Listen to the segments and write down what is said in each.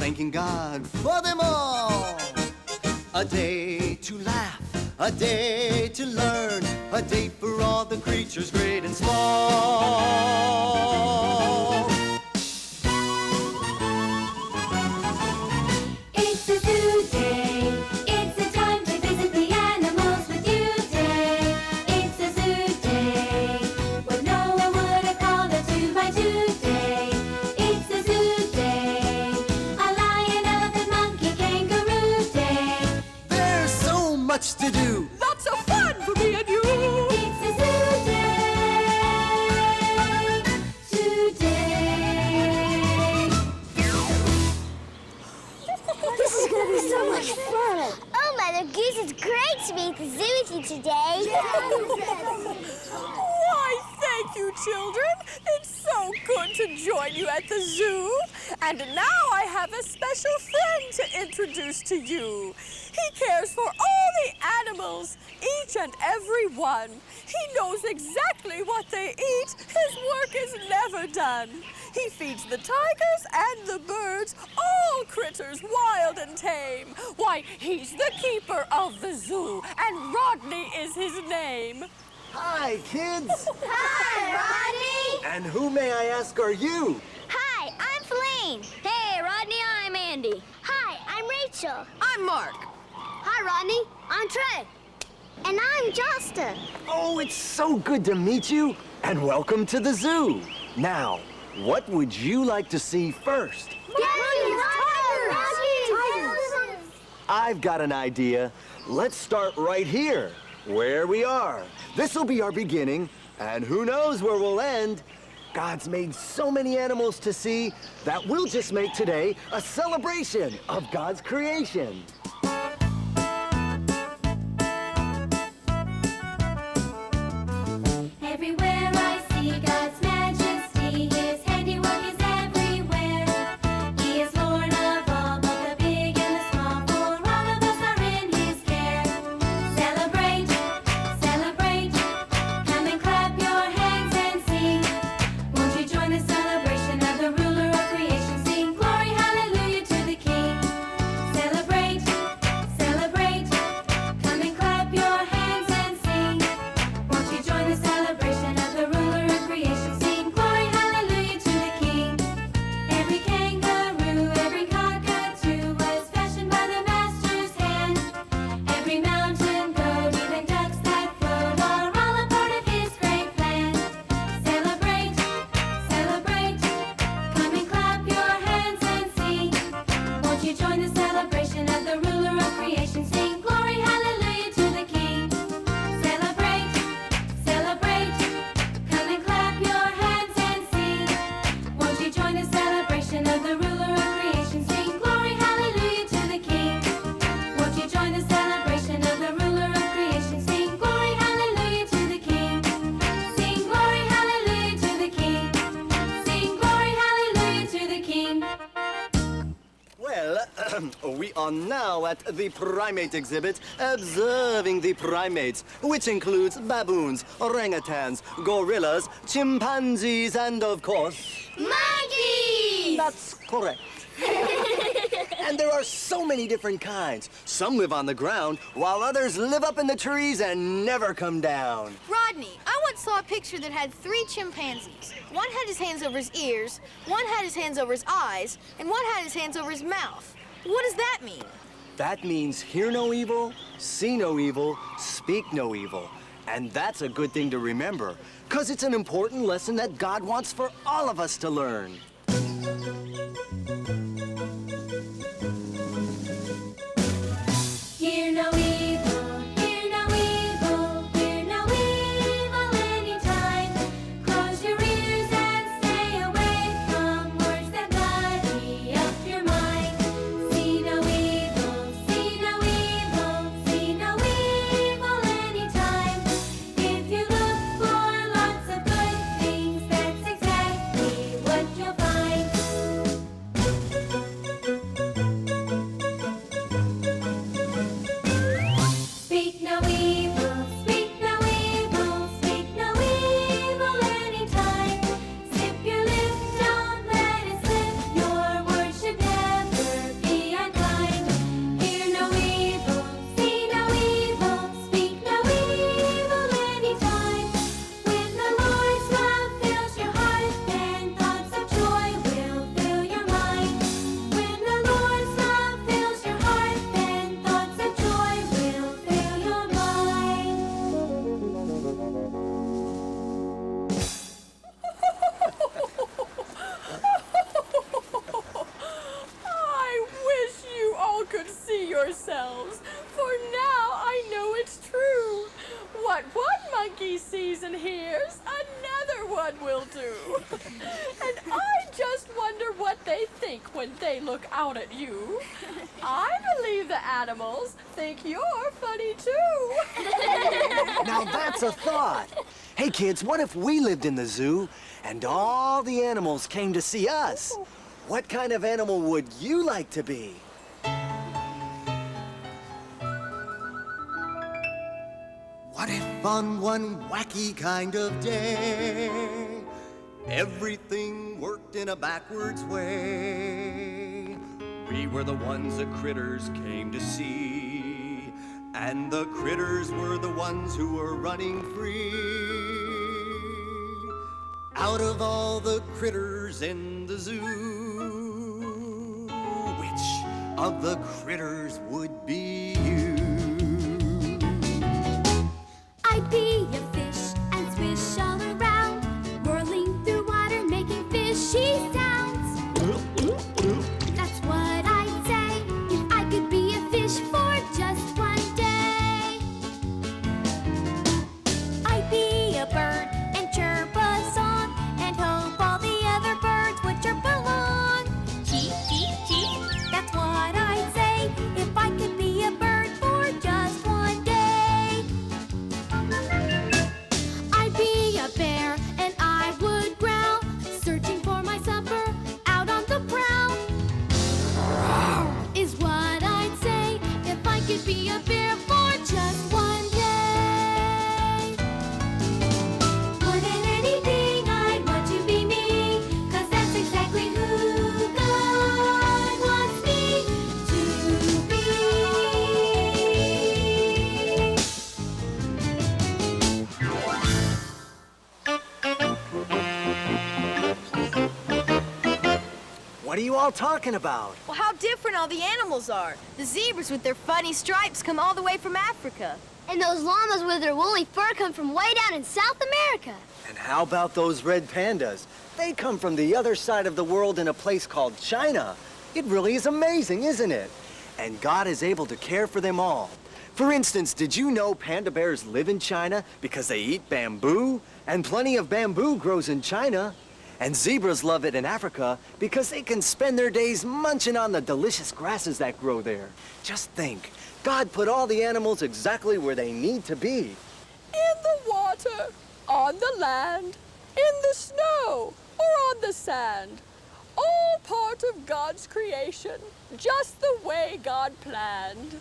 thanking God for them all. A day to laugh, a day to learn, a day for all the creatures great and small. It's a zoo day. It's a time to visit the animals with you day. It's a zoo day. What no one would have called a 2x2 day. It's a zoo day. A lion, elephant, monkey, kangaroo day. There's so much to do. Lots of fun for me and you. It's a zoo day today. This is going to be so much fun. Oh, Mother Goose, it's great to be at the zoo with you today. Why, thank you, children. It's so good to join you at the zoo. And now I have a special friend to introduce to you. He cares for all the animals, each and every one. He knows exactly what they eat. His work is never done. He feeds the tigers and the birds, all critters wild and tame. Why, he's the keeper of the zoo, and Rodney is his name. Hi, kids. Hi, Rodney. And who, may I ask, are you? Hi, I'm Feline. Hey, Rodney, I'm Andy. Hi, I'm Rachel. I'm Mark. Hi, Rodney. I'm Trey. And I'm Josta. Oh, it's so good to meet you, and welcome to the zoo. Now, what would you like to see first? I've got an idea. Let's start right here, where we are. This'll be our beginning, and who knows where we'll end. God's made so many animals to see that we'll just make today a celebration of God's creation. Everywhere I see God's majesty, His handiwork is everywhere. He is Lord of all, both the big and the small, for all of us are in His care. Celebrate, celebrate, come and clap your hands and sing. Won't you join the celebration of the ruler of creation? Sing glory, hallelujah to the King. Celebrate, celebrate, come and clap your hands and sing. Won't you join the celebration of the ruler of creation? Sing glory, hallelujah to the King. Every kangaroo, every cockatoo was fashioned by the Master's hand. Every mountain goat, even ducks that float, are all a part of His great plan. Celebrate, celebrate, come and clap your hands and sing. Won't you join the celebration of the ruler of creation? Sing glory, hallelujah to the King. Celebrate, celebrate, come and clap your hands and sing. Won't you join the celebration of the ruler of creation? Sing glory, hallelujah to the King. Won't you join the celebration of the ruler of creation? Sing glory, hallelujah to the King. Sing glory, hallelujah to the King. Sing glory, hallelujah to the King. Well, we are now at the primate exhibit, observing the primates, which includes baboons, orangutans, gorillas, chimpanzees, and of course... Monkeys! That's correct. And there are so many different kinds. Some live on the ground, while others live up in the trees and never come down. Rodney, I once saw a picture that had 3 chimpanzees. One had his hands over his ears, one had his hands over his eyes, and one had his hands over his mouth. What does that mean? That means hear no evil, see no evil, speak no evil. And that's a good thing to remember, because it's an important lesson that God wants for all of us to learn. Hear no evil, hear no evil, hear no evil anytime. Close your ears and stay away from words that muddy up your mind. See no evil, see no evil, see no evil anytime. If you look for lots of good things, that's exactly what you'll find. yourselves, for now I know it's true. What one monkey sees and hears, another one will do. And I just wonder what they think when they look out at you. I believe the animals think you're funny too. Now that's a thought. Hey kids, what if we lived in the zoo and all the animals came to see us? What kind of animal would you like to be? What if on one wacky kind of day everything worked in a backwards way? We were the ones the critters came to see, and the critters were the ones who were running free. Out of all the critters in the zoo, which of the critters would be you? I'd be a fish and swish all around, whirling through water, making fishy sounds. That's what I'd say if I could be a fish for just one day. I'd be a bird and chirp a song, and hope all the other birds would chirp along. Cheep, cheep, cheep, that's what I'd say if I could be a bird for just one day. I'd be a bear and I would growl, searching for my supper out on the prowl. Is what I'd say if I could be a bear for just one day. More than anything, I'd want to be me, 'cause that's exactly who God wants me to be. What are you all talking about? Well, how different all the animals are. The zebras with their funny stripes come all the way from Africa. And those llamas with their woolly fur come from way down in South America. And how about those red pandas? They come from the other side of the world in a place called China. It really is amazing, isn't it? And God is able to care for them all. For instance, did you know panda bears live in China because they eat bamboo? And plenty of bamboo grows in China. And zebras love it in Africa because they can spend their days munching on the delicious grasses that grow there. Just think, God put all the animals exactly where they need to be. In the water, on the land, in the snow, or on the sand. All part of God's creation, just the way God planned.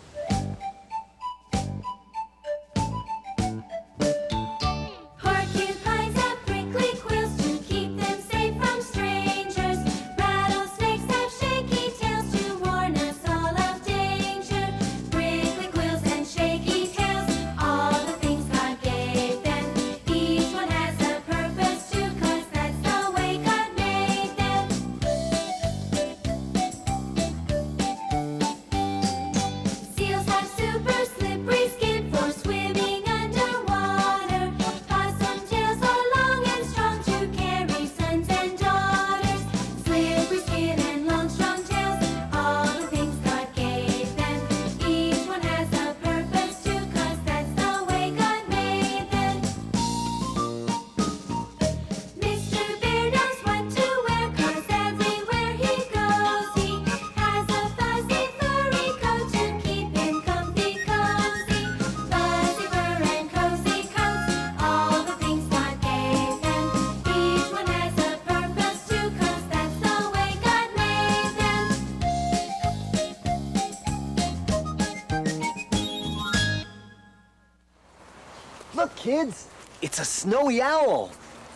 Porcupines have prickly quills to keep them safe from strangers. Rattlesnakes have shaky tails to warn us all of danger. Prickly quills and shaky tails, all the things God gave them. Each one has a purpose too, 'cause that's the way God made them. Seals have super slippery skin for swimming underwater. Possum tails are long and strong to carry sons and daughters. Slippery skin and long strong tails, all the things God gave them. Each one has a purpose too, 'cause that's the way God made them. Mr. Bear knows what to wear, 'cause everywhere he goes he has a fuzzy furry coat to keep him comfy cozy. Fuzzy fur and cozy coats, all the things God gave them. Each one has a purpose too, 'cause that's the way God made them. Look, kids, it's a snowy owl.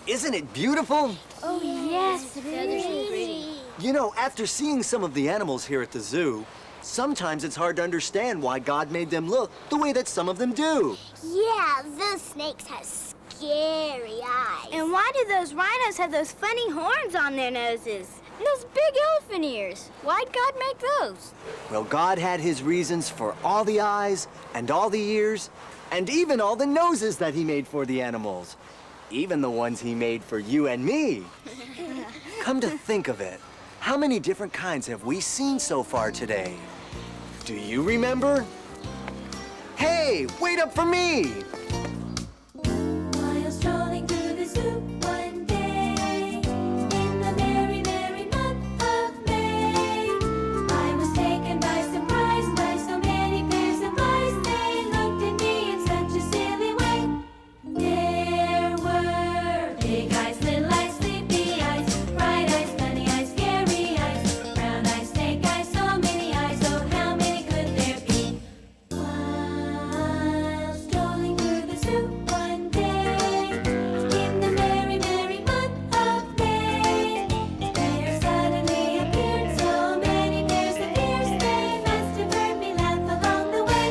Isn't it beautiful? Oh, yes, pretty. You know, after seeing some of the animals here at the zoo, sometimes it's hard to understand why God made them look the way that some of them do. Yeah, those snakes have scary eyes. And why do those rhinos have those funny horns on their noses? And those big elephant ears? Why'd God make those? Well, God had his reasons for all the eyes and all the ears and even all the noses that he made for the animals. Even the ones he made for you and me. Come to think of it, how many different kinds have we seen so far today? Do you remember? Hey, wait up for me! While strolling through the zoo one day, in the merry, merry month of May, I was taken by surprise by so many pairs of eyes. They looked at me in such a silly way. There were big eyes, little eyes, sleepy eyes, bright eyes, funny eyes, scary eyes, brown eyes, snake eyes, so many eyes. Oh, how many could there be? While strolling through the zoo one day, in the merry, merry month of May, there suddenly appeared so many pairs of ears. They must have heard me laugh along the way.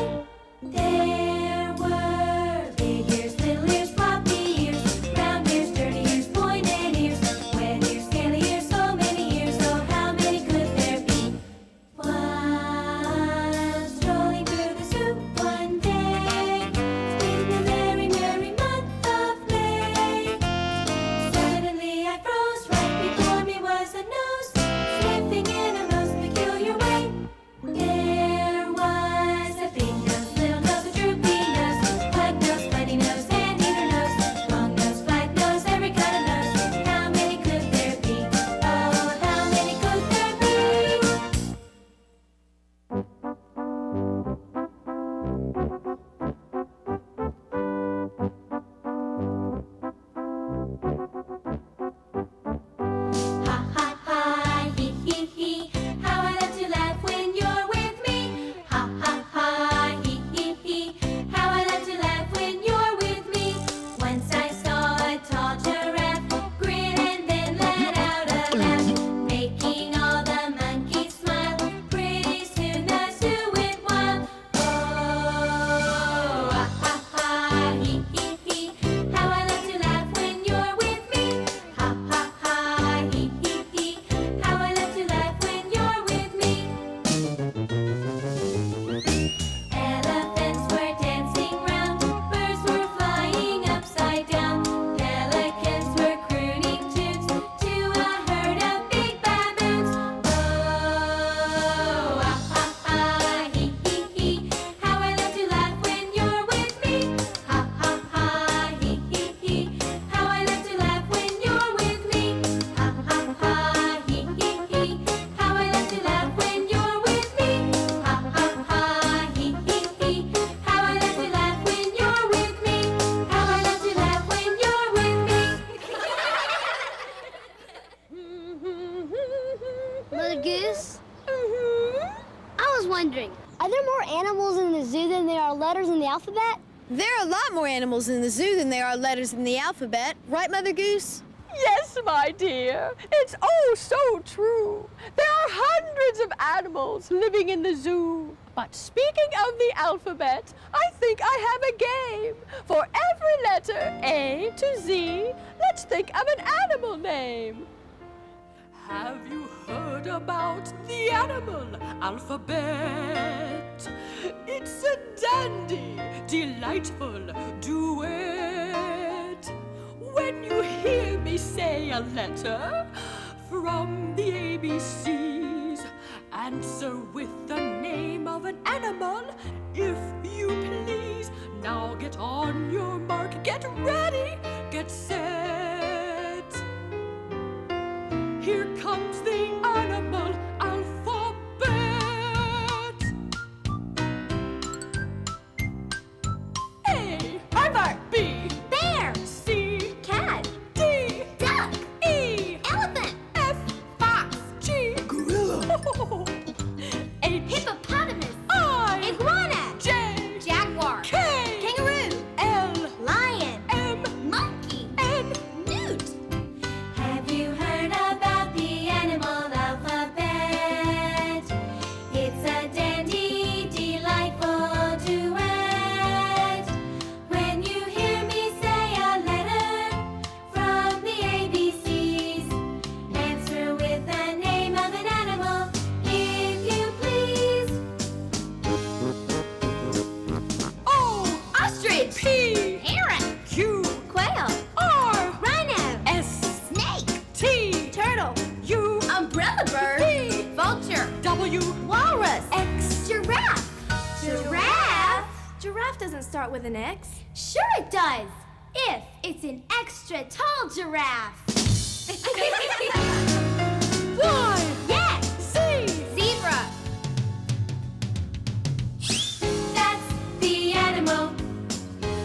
There were big ears, little ears, floppy ears, round ears, dirty ears, pointed ears, wet ears, scaly ears, so many ears. Oh, how many could there be? While strolling through the zoo one day, in the merry, merry month of May, suddenly I froze. Right before me was a nose, sniffing in a most peculiar way. There was a big nose, little nose, a droopy nose, pug nose, bloody nose, anteater nose, long nose, flat nose, every kind of nose. How many could there be? Oh, how many could there be? Ha ha ha, hee hee hee. How I love to laugh when you're with me. Ha ha ha, hee hee hee. How I love to laugh when you're with me. Once I saw a tall giraffe grin and then let out a laugh, making all the monkeys smile. Pretty soon the zoo went wild. Oh, ah ha ha, hee hee hee. How I love to laugh when you're with me. Ha ha ha, hee hee hee. How I love to laugh when you're with me. Elephants were dancing round, birds were flying upside down, pelicans were crooning tunes to a herd of big baboons. Oh, ah ha ha, hee hee hee. How I love to laugh when you're with me. Ha ha ha, hee hee hee. How I love to laugh when you're with me. Ha ha ha, hee hee hee. How I love to laugh when you're with me. Ha ha ha, hee hee hee. How I love to laugh when you're with me. How I love to laugh when you're with me. Mother Goose? I was wondering, are there more animals in the zoo than there are letters in the alphabet? There are a lot more animals in the zoo than there are letters in the alphabet. Right, Mother Goose? Yes, my dear. It's oh so true. There are hundreds of animals living in the zoo. But speaking of the alphabet, I think I have a game. For every letter, A to Z, let's think of an animal name. Have you heard about the animal alphabet? It's a dandy, delightful duet. When you hear me say a letter from the ABCs, answer with the name of an animal, if you please. Now get on your mark, get ready, get set. Here comes the animal alphabet. A, Aardvark. B, Bear. C, Cat. D, Duck. E, Elephant. F, Fox. G, Gorilla. H, Hippopotamus. I, Iguana. J, Jaguar. K, Kangaroo. L, Lion. M, giraffe doesn't start with an X. Sure it does, if it's an extra tall giraffe. Y, Yes, Z. zebra. That's the animal.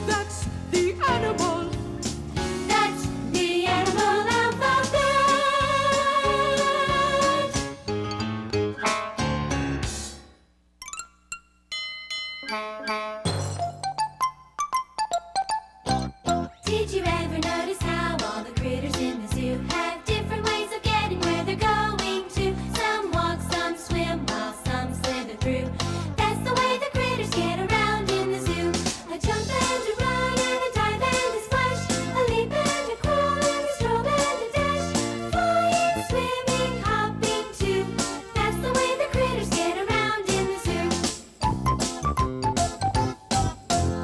That's the animal. That's the animal alphabet. Did you ever notice how all the critters in the zoo have different ways of getting where they're going to? Some walk, some swim, while some slither through. That's the way the critters get around in the zoo. A jump and a run and a dive and a splash. A leap and a crawl and a stroll and a dash. Flying, swimming, hopping too. That's the way the critters get around in the zoo.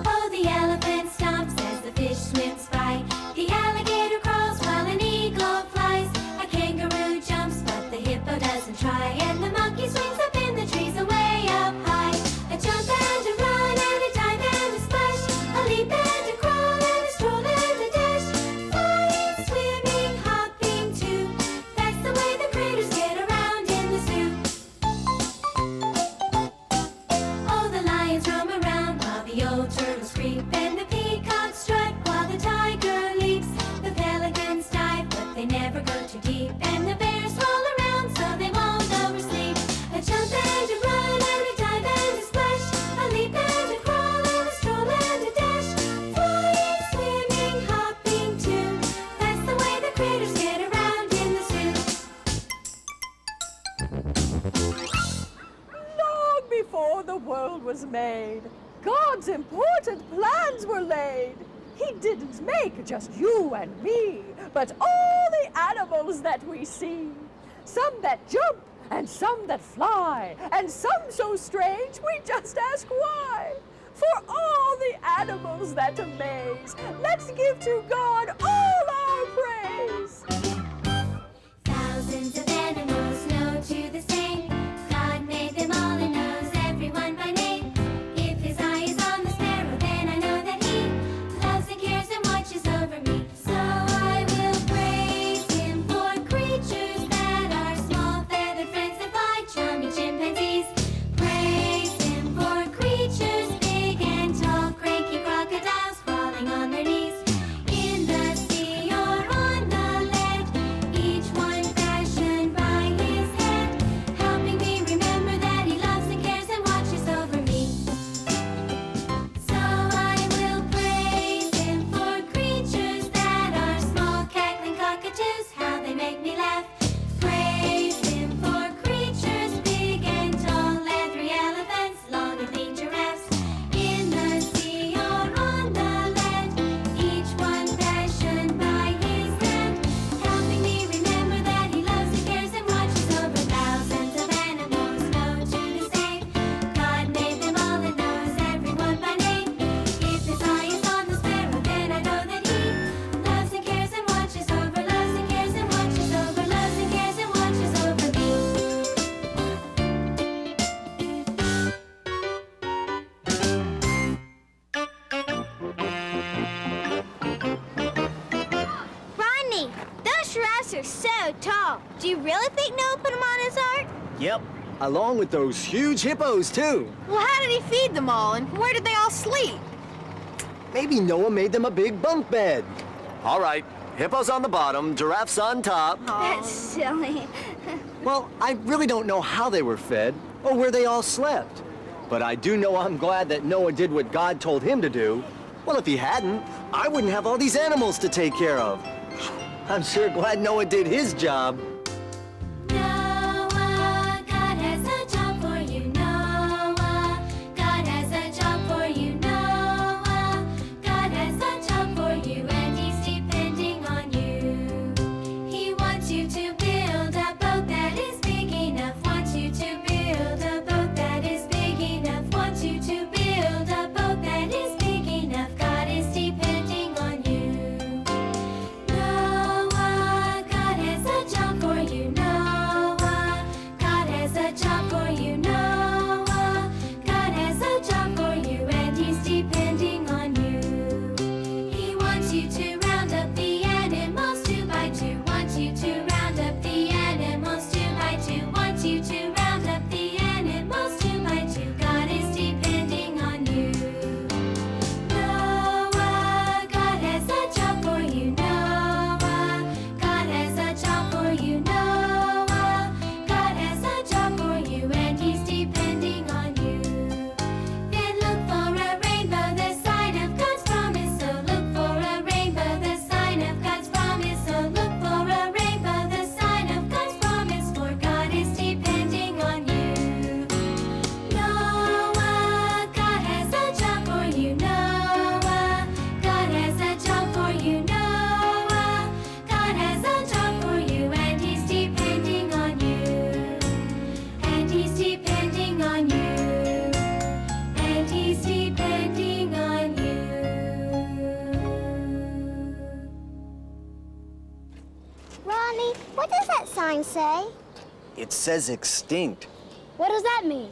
Oh, the elephant stomps as the fish swims by. The alligator crawls while an eagle flies. A kangaroo jumps, but the hippo doesn't try. And the monkey swings up in the trees away up high. A jump and a run and a dive and a splash. A leap and a crawl and a stroll and a dash. Flying, swimming, hopping too. That's the way the critters get around in the zoo. Oh, the lions roam around while the old turtles creep. And the peacocks strut while the tiger leaps. The pelicans dive, but they never go too deep. And the bears roll around so they won't oversleep. A jump and a run and a dive and a splash. A leap and a crawl and a stroll and a dash. Flying, swimming, hopping too. That's the way the critters get around in the zoo. Long before the world was made, God's important plans were laid. He didn't make just you and me, but all the animals that we see. Some that jump, and some that fly, and some so strange we just ask why. For all the animals that amaze, let's give to God all our praise. Thousands of animals, no two the same. God made them all and knows everyone by name. If his eye is on the sparrow, then I know that he loves and cares and watches over me. So I will praise him for creatures that are small, feathered friends that fly, charming chimpanzees. Praise him for creatures big and tall, cranky crocodiles crawling on their knees. In the sea or on the land, each one fashioned by his hand, helping me remember that he loves and cares and watches over me. So I will praise him for creatures that are small, cackling cockatoos, how they make me laugh. Praise him for creatures big and tall, leathery elephants, long and lean giraffes. In the sea or on the land, each one fashioned by his hand, helping me remember that he loves and cares and watches over thousands of animals, no two the same. God made them all and knows everyone by name. If his eye is on the sparrow, then I know that he loves and cares and watches over, loves and cares and watches over, loves and cares and watches over me. Rodney, those giraffes are so tall. Do you really think Noah put them on his ark? Yep, along with those huge hippos, too. Well, how did he feed them all, and where did they all sleep? Maybe Noah made them a big bunk bed. All right, hippos on the bottom, giraffes on top. That's silly. Well, I really don't know how they were fed or where they all slept. But I do know I'm glad that Noah did what God told him to do. Well, if he hadn't, I wouldn't have all these animals to take care of. I'm sure glad Noah did his job. Noah, God has a job for you, Noah. God has a job for you, Noah. God has a job for you, and he's depending on you. He wants you to build a boat that is big enough. Wants you to build a boat that is big enough. Wants you to build a boat that is big enough. God is depending on you. Noah, God has a job for sign say? It says extinct. What does that mean?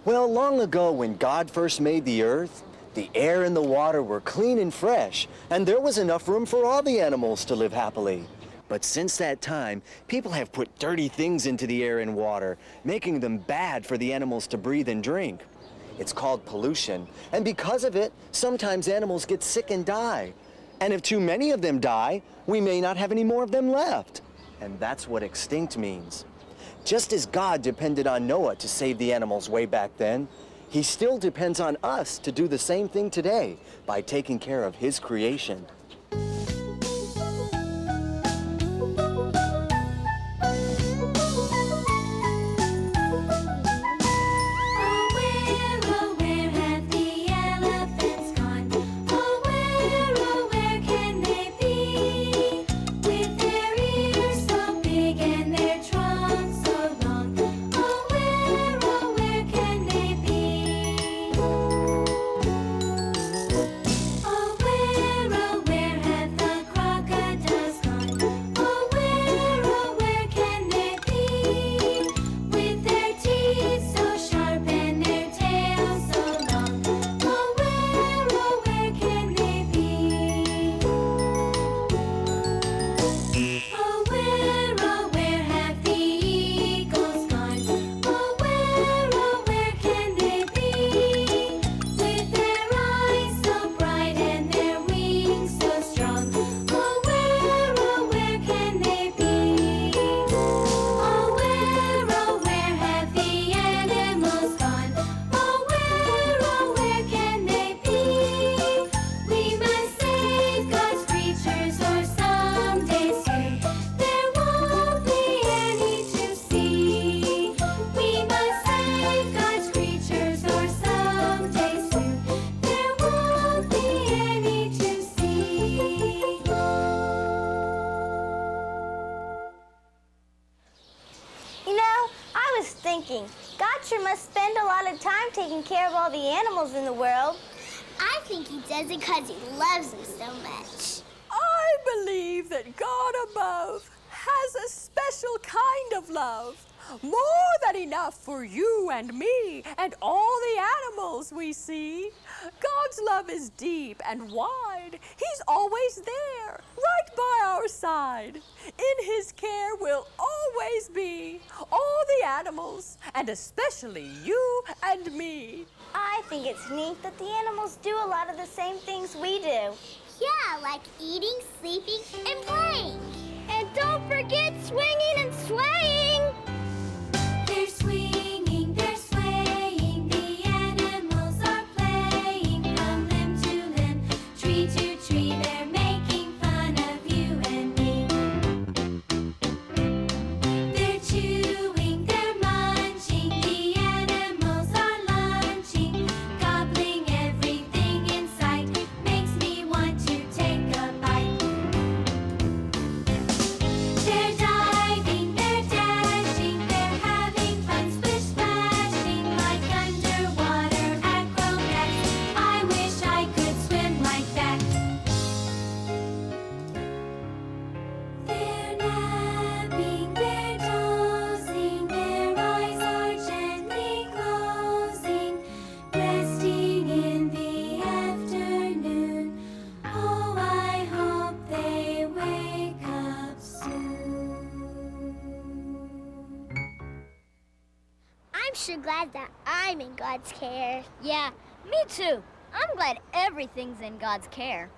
Well, long ago when God first made the earth, the air and the water were clean and fresh, and there was enough room for all the animals to live happily. But since that time, people have put dirty things into the air and water, making them bad for the animals to breathe and drink. It's called pollution, and because of it, sometimes animals get sick and die. And if too many of them die, we may not have any more of them left. And that's what extinct means. Just as God depended on Noah to save the animals way back then, he still depends on us to do the same thing today by taking care of his creation. Oh, where have the elephants gone? Oh, where can they be? With their ears so big and their trunks so long. Oh, where can they be? Oh, where have the crocodiles gone? Oh, where can they be? With their teeth so sharp and their tails so long. Oh, where can they be? Oh, where have the eagles gone? Oh, where can they be? With their eyes so bright and their wings so strong. Oh, where can they be? Oh, where have the animals gone? Oh, where can they be? We must save God's creatures or someday soon there won't be any to see. We must save God's creatures or someday soon there won't be any to see. You know, I was thinking, God sure must spend a lot of time taking care of all the animals in the world. I think he does it because he loves them so much. I believe that God above has a special kind of love, more than enough for you and me and all the animals we see. God's love is deep and wide. He's always there, right by our side. In his care will always be all the animals, and especially you and me. I think it's neat that the animals do a lot of the same things we do. Yeah, like eating, sleeping, and playing. And don't forget swinging and swaying. They're swinging, they're swaying, the animals are playing from limb to limb, tree to tree, they're making fun of you and me. They're chewing, they're munching, the animals are lunching, gobbling everything in sight, makes me want to take a bite. They're diving, they're dashing, they're having fun, splish splashing like underwater acrobats. I wish I could swim like that. They're napping, they're dozing, their eyes are gently closing, resting in the afternoon. Oh, I hope they wake up soon. I'm sure glad that I'm in God's care. Yeah, me too. I'm glad everything's in God's care.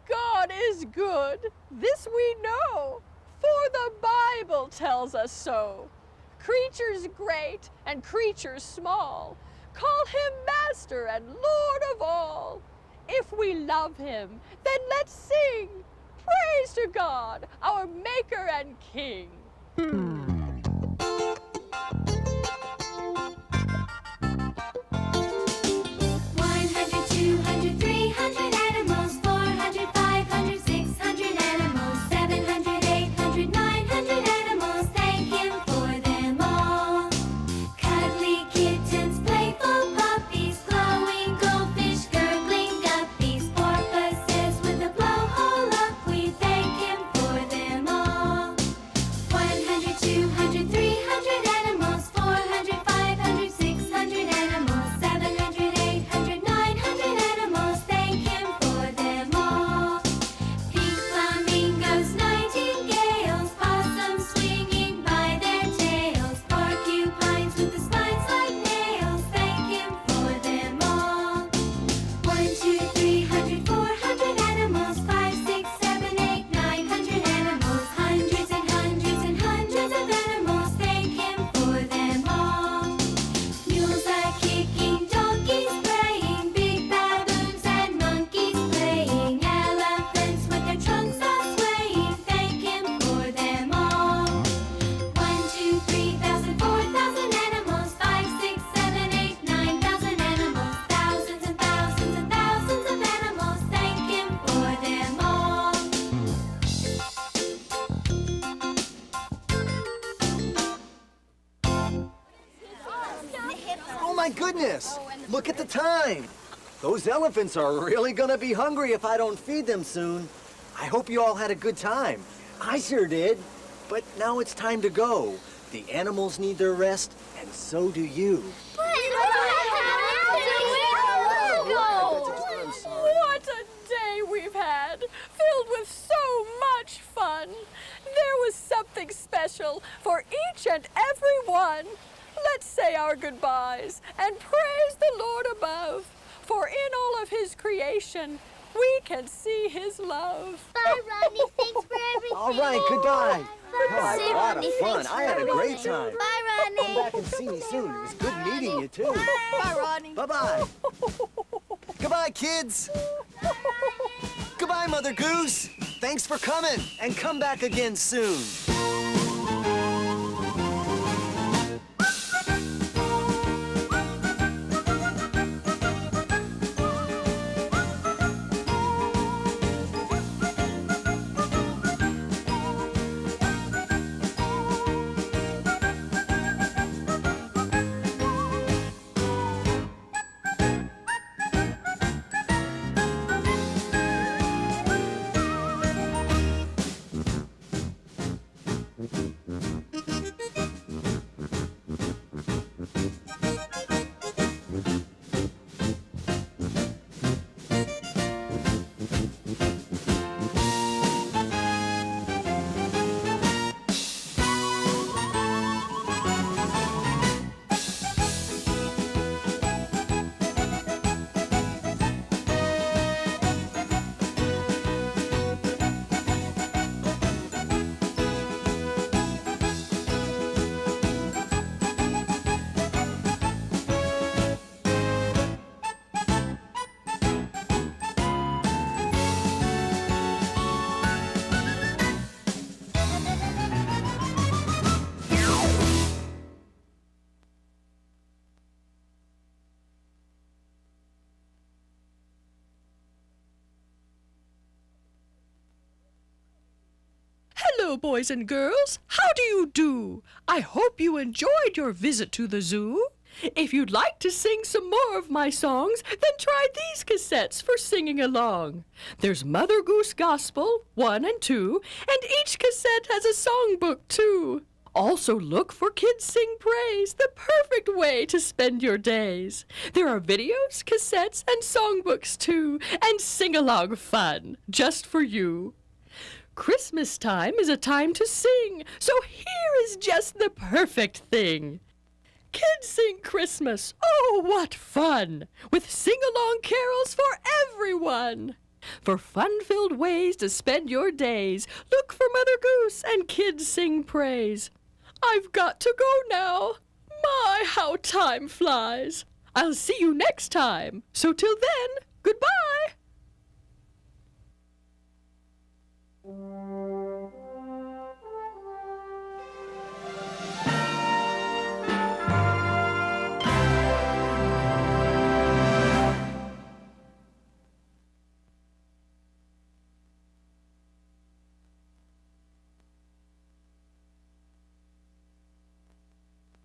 God is good, this we know, for the Bible tells us so. Creatures great and creatures small, call him Master and Lord of all. If we love him, then let's sing praise to God, our Maker and King. 100, 200, 300 animals, 400, 500, 600 animals, 700, 800, 900 animals. Thank him for them all. Cuddly kittens, playful puppies, glowing goldfish, gurgling guppies, porpoises with a blowhole up. We thank him for them all. 100, 200, my goodness! Look at the time! Those elephants are really gonna be hungry if I don't feed them soon. I hope you all had a good time. I sure did. But now it's time to go. The animals need their rest, and so do you. What a day we've had, filled with so much fun. There was something special for each and every one. Let's say our goodbyes and praise the Lord above, for in all of his creation, we can see his love. Bye, Rodney. Thanks for everything. All right, goodbye. Bye. A lot of fun. I had a great time. Bye, Come Rodney. back and see me soon. It was good meeting you, too. Bye, Rodney. Bye-bye. Goodbye, kids. Goodbye, Mother Goose. Thanks for coming, and come back again soon. Hello, boys and girls. How do you do? I hope you enjoyed your visit to the zoo. If you'd like to sing some more of my songs, then try these cassettes for singing along. There's Mother Goose Gospel 1 and 2, and each cassette has a songbook too. Also look for Kids Sing Praise, the perfect way to spend your days. There are videos, cassettes, and songbooks too, and sing-along fun just for you. Christmas time is a time to sing, so here is just the perfect thing. Kids Sing Christmas, oh, what fun! With sing-along carols for everyone. For fun-filled ways to spend your days, look for Mother Goose and Kids Sing Praise. I've got to go now. My, how time flies. I'll see you next time. So till then, goodbye.